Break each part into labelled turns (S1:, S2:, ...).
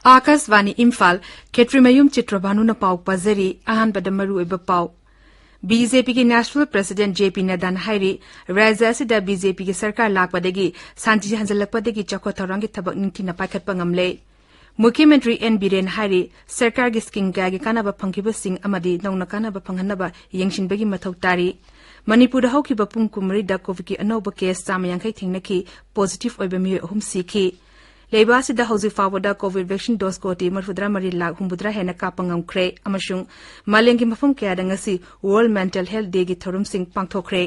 S1: Akasvani Imphal, Chitrabhanu Chitrabhanu na pau pazari, ahanbada maru iba pau. BJP के national president JP Nadda हाइरी राज्य असिदा BJP के सरकार लाकपदगी शांति हंजलकपदगी चखो थौरंग की थबक निंथिना पाइखतप ngamle मुख्यमंत्री N बीरेन हाइरी सरकार की स्कीम कयागी कानाबा फंगिबसिंग अमदी नौना कानाबा फंगहनबा यंगसिनबगी मथौ तारी मणिपुर हौखिबा पुंग कुमरीदा कोविड की अनौबा केस 150 थिंगनकी पॉजिटिव ओइबा मियो अहुम सीखी लेबासिदा हौजिक फावदा कोविड वैक्सीन डोज कोटी 43 लाख हुंबुद्रा हेना कापंगमख्रे अमसुंग मालेंगी मफम कयादा ngasi world mental health day की थौरमसिंग पांगथोखरे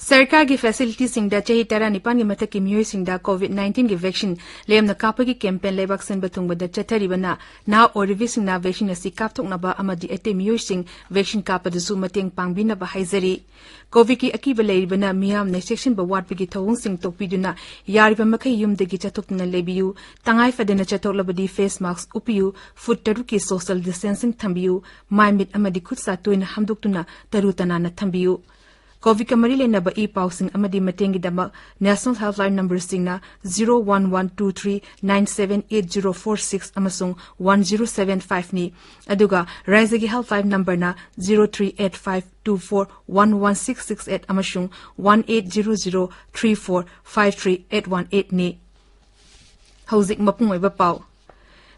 S1: सरकार की फैसिलिटी सिंगदा चही तरा निपान की मथक की मियोई सिंगदा कोविड-19 की वैक्सीन लेमना कापगी कैंपेन लेबाक सिंबा थुंगबदा चथरीबना ना ओरिवि सिंगना वैक्सीन असि कापथोकनबा अमदि एते मियोई सिंग वैक्सीन कापदसु मतेंग पांगबिनबा हाइजरी कोविड की अकीब लेरिबना मियाम ने सेक्शन बवाटपगी थौंग सिंग तोकपिदुना यारिबा मखै युमदगी चथोकना लेबियु तंगाई फदना चथोकलबदी फेस मास्क उपियु फुट तरु की सोशल डिस्टेंसिंग थंबियु माइमिट अमदि खुदसा तोइना हमदोकतुना तरुतनाना थंबियु कोविड का मरी लेनब ई पाउसिंग अमदी मतेंगी दमक नेशनल हेल्पलाइन नंबर सिंगना 01123978046 अमसुंग 1075 नि अदुगा राज्य की हेल्पलाइन नंबर ना 0385241166 अमसुंग 1800345381 नि हौजिक मपुंग ओइबा पाउ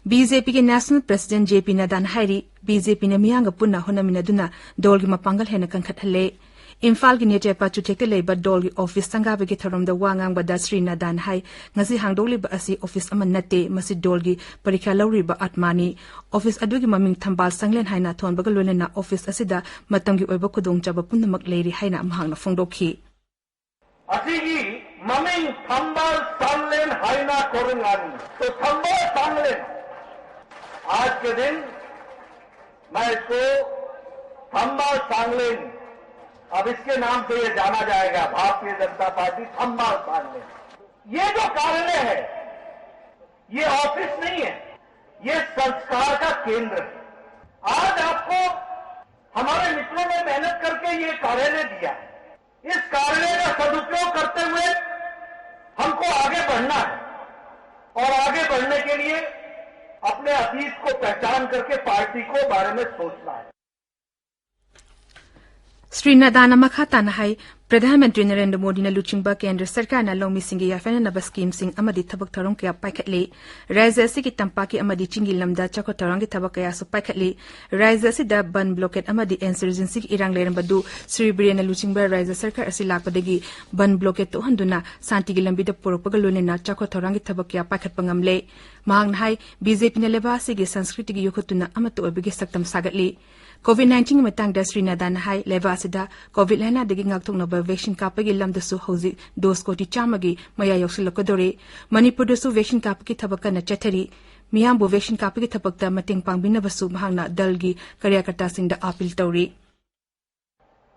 S1: BJP के नेशनल प्रेसिडेंट JP नड्डा हाइरी BJP ने मियांग पुन्ना होनमिनदुना दोल की मपांगल हेना कंखटहले Imphal की नेचे पाचु टेक्टे लेबा डोल की ऑफिस संगाबे के थरमदा वांगांग बदा Shri Nadda high ngasi hangdoliba asi office ama nate masi dol gi parikha lawriba atmani office adugi maming thambal sanglen haina thonbaga loinena office asida matamgi oiba khudong chaba punnamak leiri haina mahangna phongdokhi
S2: asigi maming thambal sanglen haina korungani to thambal sanglen आज के दिन मैं इसको थम्बाल सांगलेन अब इसके नाम से ये जाना जाएगा भारतीय जनता पार्टी थम्बाल सांगलेन ये जो कार्यालय है ये ऑफिस नहीं है ये संस्कार का केंद्र है आज आपको हमारे मित्रों ने मेहनत करके ये कार्यालय दिया है इस कार्यालय का सदुपयोग करते हुए हमको आगे बढ़ना है और आगे बढ़ने के लिए अपने अतीत को पहचान करके पार्टी को बारे में सोचना है
S1: श्री नड्डा मखा हाई प्रधानमंत्री नरेंद्र मोदी ने लुचिंबा केंद्र सरकार न लौमी सिंह याफेनब स्कीम सिंह अमदी थबक थरम कया पाइखटले राज्य की तंपाकी अमदी चिंगी लमदा चको थरम की थबक कयासु पाइखटले राज्य असिदा बन ब्लॉकेट अमदी इंसर्जेंसी की इरांग लेरंबदु श्री बिरेन लुचिंबा राज्य सरकार असि लाकपदगी बन ब्लॉकेट तो हंदुना शांति की लंबीद पुरपगा लोनेना चको थरम की थबक कया पाइखटपा ngamle mahang hai BJP ne leba asigi संस्कृति की योखतुना अमतो अबगी सक्तम सागतले COVID-19 matangda Sri Nड्डा hai leba asida COVID laina dagi ngakthoknaba vaccine kapagi lamdasu hoji dose koti chamagi maya yoksilakadore Manipur dasu vaccine kapagi thabaka na chathari miyambu vaccine kapagi thabakta mating pangbinabasu mahangna dalgi कार्यकर्ता Singh appeal तौरी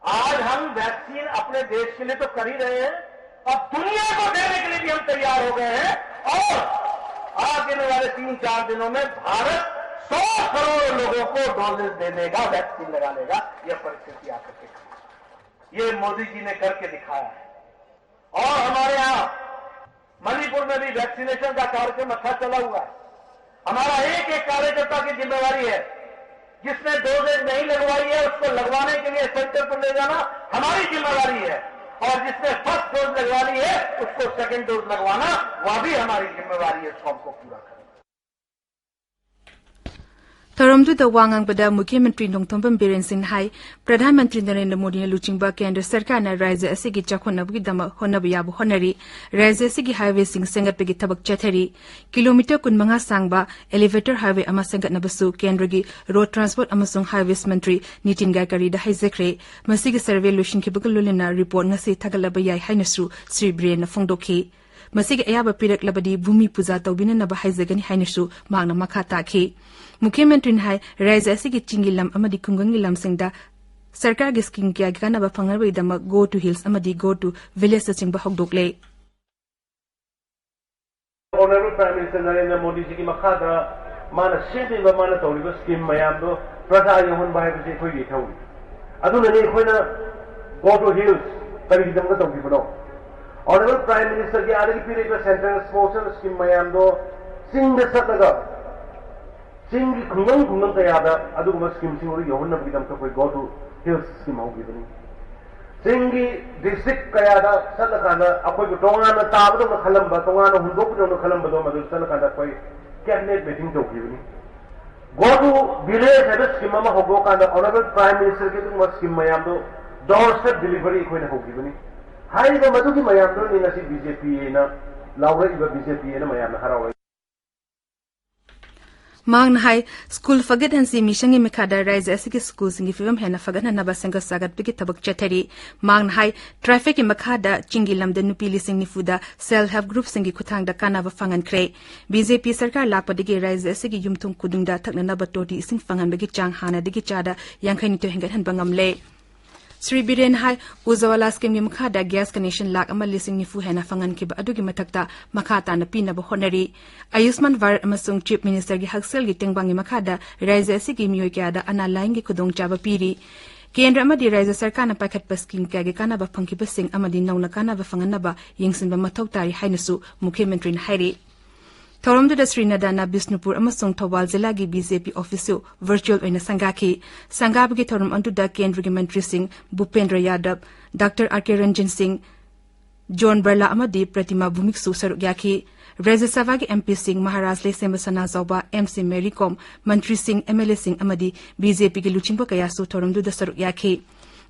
S2: आज हम vaccine अपने देश के लिए तो कर ही रहे हैं अब दुनिया को देने के लिए भी हम तैयार हो गए हैं और आने वाले 3-4 दिनों में भारत 100 करोड़ लोगों को डोजेज दे देगा वैक्सीन लगा लेगा यह परिस्थिति आ सकेगी ये मोदी जी ने करके दिखाया है और हमारे यहां मणिपुर में भी वैक्सीनेशन का कार्यक्रम अच्छा चला हुआ है हमारा एक एक कार्यकर्ता की जिम्मेवारी है जिसने डोजेज नहीं लगवाई है उसको लगवाने के लिए सेंटर पर ले जाना हमारी जिम्मेवारी है और जिसने फर्स्ट डोज लगवानी है उसको सेकंड डोज लगवाना वह भी हमारी जिम्मेवारी है इसको हमको पूरा करना
S1: थरमदु द वांगांगबदा मुख्यमंत्री नोंथोंबम बीरेन सिंह हाई प्रधानमंत्री नरेंद्र मोदी ने लुचिंबा केंद्र सरकार न राज्य असिगी चखोनबगी दम होनब याबु होनरी राज्य असिगी हाईवे सिंह सेंगतपगी थबक चथरी किलोमीटर 15 सांगबा एलिवेटर हाईवे अमा सेंगतनबसु केंद्रगी रोड ट्रांसपोर्ट अमसुंग हाईवेस मंत्री नितिन गडकरी द हाइजेख्रे मसिगी सर्वे लुशिंखिबग लोलेना रिपोर्ट ngasi थगलब याई हाइनसु श्री बीरेन फोंगदोखी मसिगी अयाबा पिरकलबदी भूमि पूजा तौबिननब हाइजेगनी हाइनसु मांगना मखा ताखी मुख्यमंत्री ने राज्य की चिंगी लम अमदी खुंगंगी लमसिंगदा सरकार की स्कीम क्या गानब फंगरबैदम गो टू हिल्स अमदी गो टू विलेज चिंब हौदोकले
S2: honourable prime minister Narendra Modi ji की मखादा माना सेबेबा माना तौरिबा स्कीम मयामदो
S3: प्रजा यौहन बाय बजे कोई लिखाऊ अदुननी कोइना go to hills करी दम का तंगी बनो ऑनरेबल प्राइम मिनिस्टर के आगे पीरियड में सेंट्रल स्पोर्ट्स स्कीम मयाम दो सिंग द सतगा सिंग की खुंगन तयादा अदुगम स्कीम सिंग और यौहन नबी दम का कोई go to hills स्कीम होगी बनी सिंग की डिस्ट्रिक्ट कयादा सतकाना अकोई को टोंगाना ताबदो में खलम बतोंगाना हुंदोपनो में खलम बदो मदुल सतकाना कोई कैबिनेट मीटिंग होगी बनी go to village है स्कीम में होगो कांदा ऑनरेबल प्राइम मिनिस्टर के तुम स्कीम मयाम दो doorstep delivery कोई ना होगी बनी हाई तो मधु की मयाम दो नहीं नसी बीजेपी ना लाउरे इबा बीजेपी ना मयाम हरावे
S1: मांग हाई स्कूल फगत हंसी मिशन में खादा राइज ऐसे के स्कूल सिंगी फिल्म है ना फगत ना बसंग सागत पिकी तबक चथरी मांग हाई ट्रैफिक के मखादा चिंगी लमदे नुपी लिसिंग निफुदा सेल्फ हेल्प ग्रुप सिंगी खुथांग दा काना फंगन क्रे बीजेपी सरकार लापदिगे राइज ऐसे के युमथुम कुदुंगदा थकना बटोटी इसिंग फंगन बगी चांग हाना दिगी चादा यांखैनि तो हेंगत हन बंगमले श्री बिरेन हाई उजवाला स्कीम की मखादा गैस कनेक्शन लाख अमल लिसिंग निफु हैना फंगन की अदुगी मथक्ता मखाता न पीनब honorary Ayushman Bharat अमसुंग chief minister की हक्सेल की टेंगबांगी मखादा राज्य ऐसी की मियोय क्यादा अना लाइन की खुदोंग चाबा पीरी केंद्र अमदी राज्य सरकार न पाखत स्कीम क्यागे कानाबा फंगिब सिंग अमदी नौना कानाबा फंगनबा यंगसिनबा मथौ तारी हाइनसु मुख्यमंत्री हाइरे थौरमदुदा श्रीनदाना बिष्णुपुर अमसुंग थौबाल जिला की बीजेपी ऑफिसो वर्चुअल ओइना संगाखी संगाबगी थौरम अंदुदा केंद्र के मंत्री सिंह भूपेंद्र यादव डॉक्टर आर.के. रंजन सिंह जॉन बर्ला अमदी प्रतिमा भूमिकसु सरुक याखी राज्यसभा के MP Singh Maharaj Leishemba Sanajaoba MC Mary Kom मंत्री सिंह एमएलए सिंह अमदी बीजेपी के लुचिंबो कयासु थौरमदुदा सरुक याखी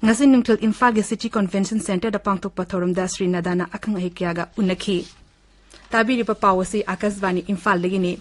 S1: ngasi nungthil Imphal ge city convention center da pangthokpa thoromda Srinadana akhang ahikyaga unakhi tabiriba pawasi akasvani Imphal legini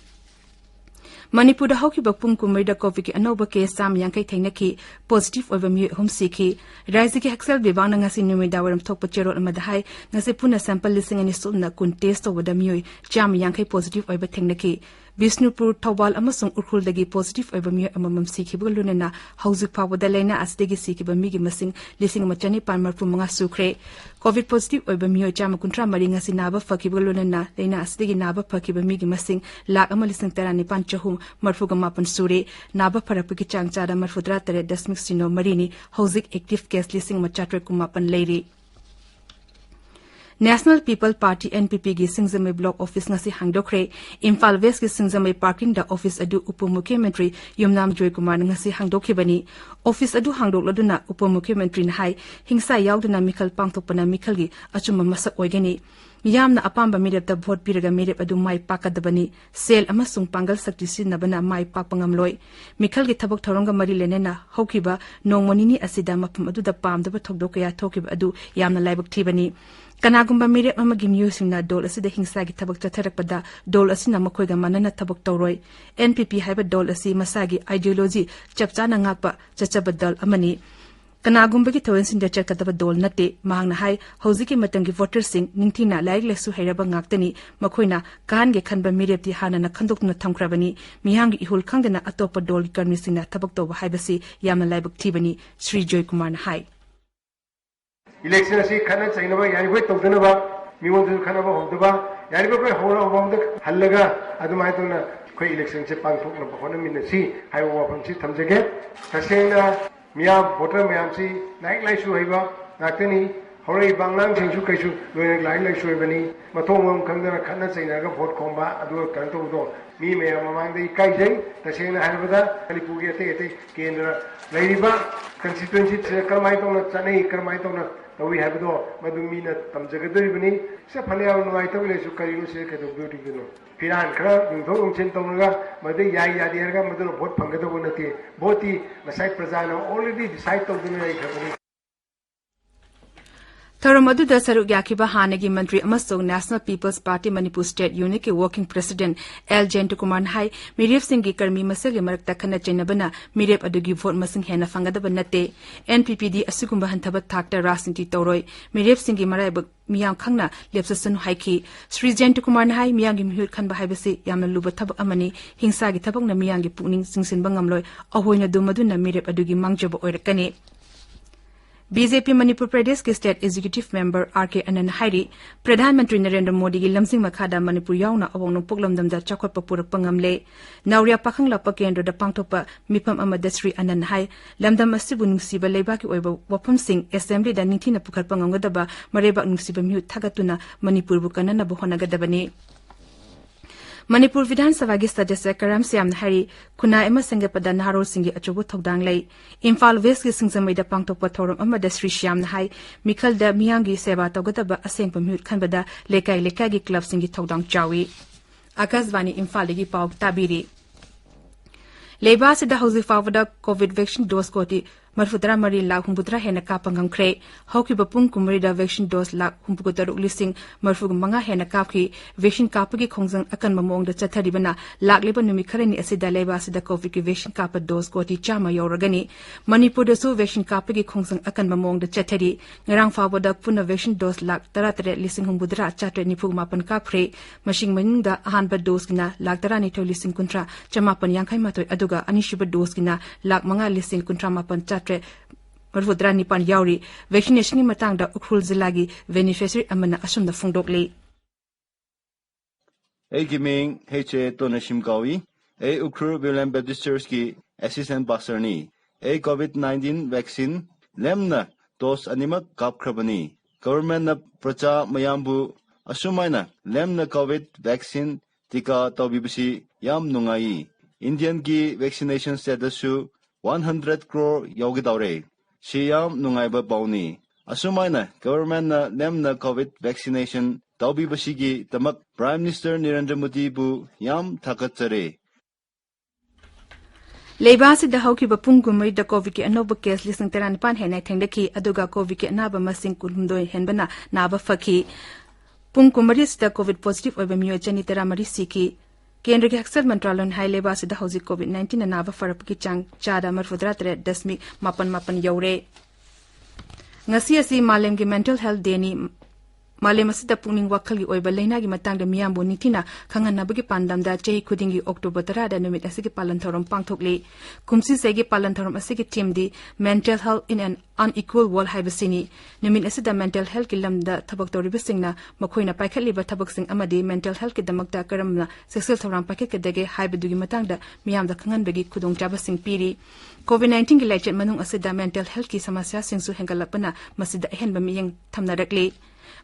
S1: Manipur da hauki bakpung kumai da covid ki anoba case sam yankai thainaki positive oiba mi hum sikhi raisi ki haksel bibang ngasi numai da waram thokpa cherol amadhai ngasi puna sample lising ani sumna kun test over da mi jam yankai positive oiba thainaki Bishnupur Thawal amasung Urkhul dagi positive oiba mi amamam sikhiba lunena hauzik phawada laina asdegi sikhiba mi gi masing lising machani palmar pumanga sukre covid positive oiba mi chama kuntra mari ngasi naba fakhiba lunena laina asdegi naba fakhiba mi gi masing lakh amalising tarani panchahum marfuga mapan sure naba farapki changchada marfudra tare dasmik sino marini hauzik active case lising machatre kumapan leiri National People Party NPP gi Singzamai block office ngasi hangdokre Imphal West gi Singzamai parking da office adu upamukhyamantri Yumnam Joy Kumar ngasi hangdokhibani office adu hangdokladuna upamukhyamantri na hai hingsa yauduna mikhal pangthopana mikhal gi achuma masak oigani miyamna apamba mirep da vote piraga mirep adu mai pakadabani sel amasung pangal sakti sinabana mai papangamloi mikhal gi thabak thoronga mari lenena haukiba nongmonini asida mapam adu da pamdaba thokdokaya thokiba adu yamna laibak thibani Kanagumba mirep amagi miyosingna dol asida hingsa gi thabak chatharakpada dol asina makhoiga manana thabak tawroi NPP haiba dol asi masagi ideology chapchana ngakpa chachabadal amani Kanagumba gi thowen sinda chakadaba dol nate mahangna hai hojiki matangi voter sing ningthina laik lesu hairaba ngaktani makhoina kan ge khanba mirep ti hanana khandokna thamkrabani mihang gi ihul khangdana atopa dol gi karmi singna thabak tawba haibasi yamna laibak thibani Sri Joy Kumar na hai
S4: Election asi khana chainaba yani koi tawdana miwon khana ba hobdaba yani koi hora hobamda hallaga adumai tona koi election se pangthokna bhona minasi hai wafam si thamjage tasena miya voter mayam si like lai shu haiba naktani horai banglang thingsu kaisu loina like lai shu bani mathongom khangdana khana chainaga vote khomba adu kan to do mi mayam mamang dei kai jai tasena haibada Manipur ge ate kendra lairiba constituency karmai tona chanai karmai tona we have do madumina tamjagadoribani se phaleya nuai tawle su karinu se ke do beauty gino piran khara dungtho ungchen tawnaga made yai yadi harga madu vote phangado nati boti masai prajana already decide tawduna ai khabani
S1: Tharamadu da saruk yakiba hanagi mantri amasong National People's Party Manipur State Unit ke working president L Jentukumar hai mirep singh gi karmi masagi marakta khana chainabana mirep adugi vote masing hena fangadaba nate NPPD asugumba hanthaba thakta rasinti toroi mirep singh gi marai miyam khangna lepsasan haiki Sri Jentukumar hai miyam gi mihut khanba haibasi yamna luba thabak amani hingsa gi thabak na miyam gi pukning singsin bangamloi ahoina dumadu na mirep adugi mangjaba oirakani BJP Manipur Pradesh के state executive member R K. Anant हाइरी प्रधानमंत्री नरेंद्र मोदी की लमसिंग मखादा Manipur यावना अवोंग पुगलमदमदा चाखोटप पुरकप ngamle नावरिया पाखंगलाप केंद्र पांगथोप मिफम अमद श्री अनंत high लमदम असिबु नुंगसिबा लेबाकी ओइबा वफमसिंग assembly दा निंथिना पुखरप ngamgdaba मरेबा नुंगसिबा mu थागतुना Manipur बु कननब होनगदबनी मणिपुर विधानसभा की सदस्य करम श्याम हारी खुना एम संगपदा नारोल सिंह अचोबो थौदांग लै इम्फाल वेस्ट की सिंगजमैदा पांगथोप थौरम अमदा श्री श्याम हाई मिखलदा मियांगी सेवा तौगदबा असेंग मिउट खनबदा लेकाई लेकाई क्लब सिंह थौदांग चावी आकाशवाणी इम्फाल की पाव ताबीरी लेबा सिदा हौजी फावदा कोविड वैक्सीन डोज कोटी मरफुदरा मरी लाख हुंबुदरा हेना कापंगंख्रे हौकिबा पुंग कुमरीदा वैक्सीन डोज लाख हुंबुगतरु लिसिंग मरफुग मंगा हेना कापखि वैक्सीन कापगी खोंजंग अकन ममोंगदा चथरिबना लाखलेबा नुमि खरनि असिदा लेबा सिदा कोविड की वैक्सीन काप डोज कोटी चामा यौरगनी मणिपुरदसु वैक्सीन कापगी खोंजंग अकन ममोंगदा चथरि ngarang फावदा पुना वैक्सीन डोज लाख 33 लिसिंग हुंबुदरा चाट्रे निफुग मापन कापख्रे मशिंग मनिंगदा अहानबा डोज किना लाख 32 लिसिंग कुंत्रा चमापन यांखै मातोय अदुगा अनिशिबा डोज किना लाख 5 लिसिंग कुंत्रा मापन मरफुद्रा निपान यावरी वैक्सीनेशन की मतंगदा उखरुल जिला की बेनिफिशियरी अमना असुमदा फोंदोकले
S5: गिमिंग हेचे तोनशिम कावी उखरुल विलियम बैप्टिस्ट चर्च की असिस्टेंट पास्टर नी कोविड-19 वैक्सीन लेमना डोज अनिमक कापख्रबनी गवर्नमेंट न प्रजा मयामबु असुमाइना लेमना कोविड वैक्सीन टीका तौबिबसी याम नुंगाई इंडियन की vaccination status 100 crore yogidawre shiyam nungaiba pauni asumaina government na lemna covid vaccination tawbi basigi tamak prime minister Narendra Modi bu yam thakatsare
S1: लेबा से दहौकी बपुंग गुमई the Covid के अनोब case लिसिंग 35 हेना थेंगदकी अदुगा Covid के नाबा मसिंग कुलुमदोय हेनबना नाबा फकी पुंग कुमरी से Covid positive ओबे मियो जनी 13 सिकी केंद्र के हक्सल मंत्रालय हाई लेबा से हौजी कोविड-19 नाबा फरप की चांग चादा मरफुद्रा 3.मापन यौरे ngasi asi मालेम की मेंटल हेल्थ डेनी मालेम असिदा पुनिंग वाखल की ओइबा लेना की मतंग मियामबो निथिना खंगनबगी पांदमदा चेही खुदिंगी अक्टोबर 10 दा नुमित असि की पालन थरम पांगथोकले कुमसी सेगी पालन थरम असि की टीम दी mental health in an unequal world हाइबसिनी नुमित असिदा मेंटल हेल्थ की लमदा थबक तोरिबसिंगना मखोइना पाइखलिबा थबकसिंग अमदी मेंटल हेल्थ की दमकता करमना सेक्सुअल थरम पाइखके दगे हाइबदुगी मतंगदा मियामदा खंगनबगी खुदोंचाबसिंग पीरी कोविड-19 की लाइचेट मनुंग असिदा मेंटल हेल्थ की समस्या सिंगसु हेंगलपना मसिदा अहेनबा मियंग थमनरकले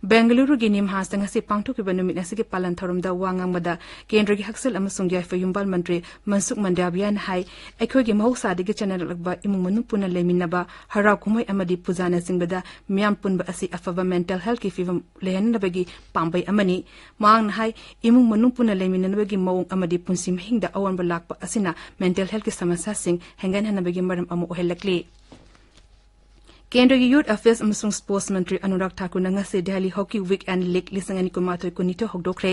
S1: बेंगलुरु की निमहासंग से पांगथोकिबा नुमित असि के पालन थरमदा वांगमदा केंद्र की हक्सल अमसुंग याफा युम्बाल मंत्री मनसुख मंडाबियान हाई अखोगी महौसादगी चनरलकबा इमुंग मनु पुना लेमिनबा हराव कुमय अमदी पुजाना सिंगबदा मियाम पुनबा असि अफबा मेंटल हेल्थ की फिवम लेहनबगी पांबै अमनी मांग हाई इमुंग मनु पुना लेमिनबगी मौंग अमदी पुंसि महिंगदा अवनबा लाकपा असिना मेंटल हेल्थ की समस्या सिंग हेंगन हनबगी मरम अमु ओहेलकले केंद्र की यूथ अफेयर्स अमसुंग स्पोर्ट्स मंत्री अनुराग ठाकुर नंगा से दिल्ली हॉकी वीकेंड लीग लिसंगनी कुमाथोय कुनितो हगदोखरे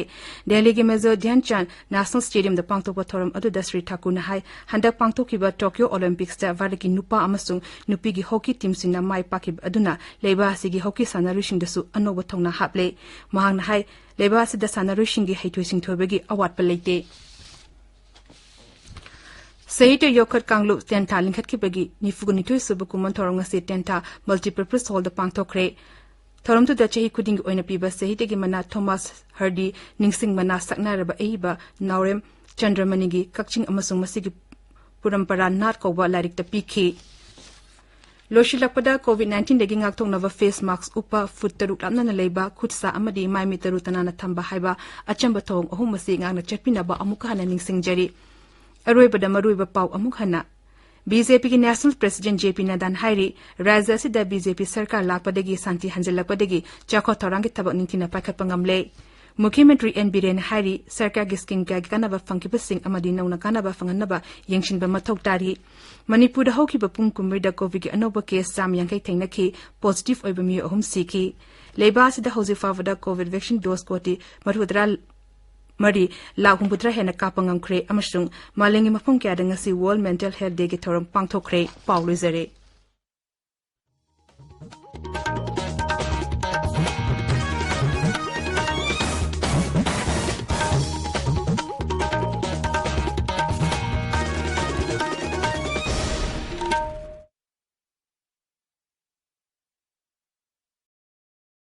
S1: दिल्ली के मेजर ध्यानचंद नेशनल स्टेडियम द पांगथोप थोरम अदुदा श्री ठाकुर हाई हंदक पांगथोकिबा टोक्यो ओलंपिक्स दा भारत की नुपा अमसुंग नुपी की हॉकी टीम सिना माई पाकिब अदुना लेबा असिगी हॉकी सानारुसिंग दसु अनोब थौना हापले महांग हाई लेबा असिदा सानारुसिंग गी हैथोसिंग थोबगी अवार्ड पलेते सहित योखत कांगलु टेंटा लिंखत की बगी निफुगनिथोय सुबकुमन थोरंग से टेंटा मल्टीपर्पज हॉल द पांगथोखरे थोरम तु द चेही खुदिंग ओइना पीबा सहित की मना थॉमस हर्डी निंगसिंग मना सकनारबा एबा नावरेम चंद्रमणि गी कक्चिंग अमसुंग मसिगी पुरंपरा नाट कोबा लारिक त पीखी लोशिलकपदा कोविड-19 दगी ngakthoknaba फेस मास्क उpa फुट तरुक लामना लेबा खुदसा अमदी माइमी तरु तनाना थंबा हाइबा अचंबा थोंग अहुम मसी ngakna चटपिनबा अमुक हना निंगसिंग जरी अरोइबदा मरुइबा पाउ अमुक हना बीजेपी की नेशनल प्रेसिडेंट जेपी नड्डा हाइरी राज्य असिदा बीजेपी सरकार लाकपदगी शांति हंजलकपदगी चाखो थौरांगी थबक निंथिना पाइखतपा ngamle मुख्यमंत्री एन बीरेन हाइरी सरकार की स्कीम का कानबा फंकिबसिंग अमदी नौना कानबा फंगनबा यंगशिनबा मथौ तारी मणिपुर हौकिबा पुंग कुमरीदा कोविड की अनोबा केस चाम यांकै थेंगनखि पॉजिटिव ओइबा मियो अहुम सिखि लेबा असिदा हौजि फावदा कोविड वैक्सीन डोज कोटी मरुद्रा मरी लाख 8 हेना कापंगमख्रे अमसुंग मालेंगी मफम क्यादा ngasi world mental health day की थोरम पांगथोखरे पाउलुजरे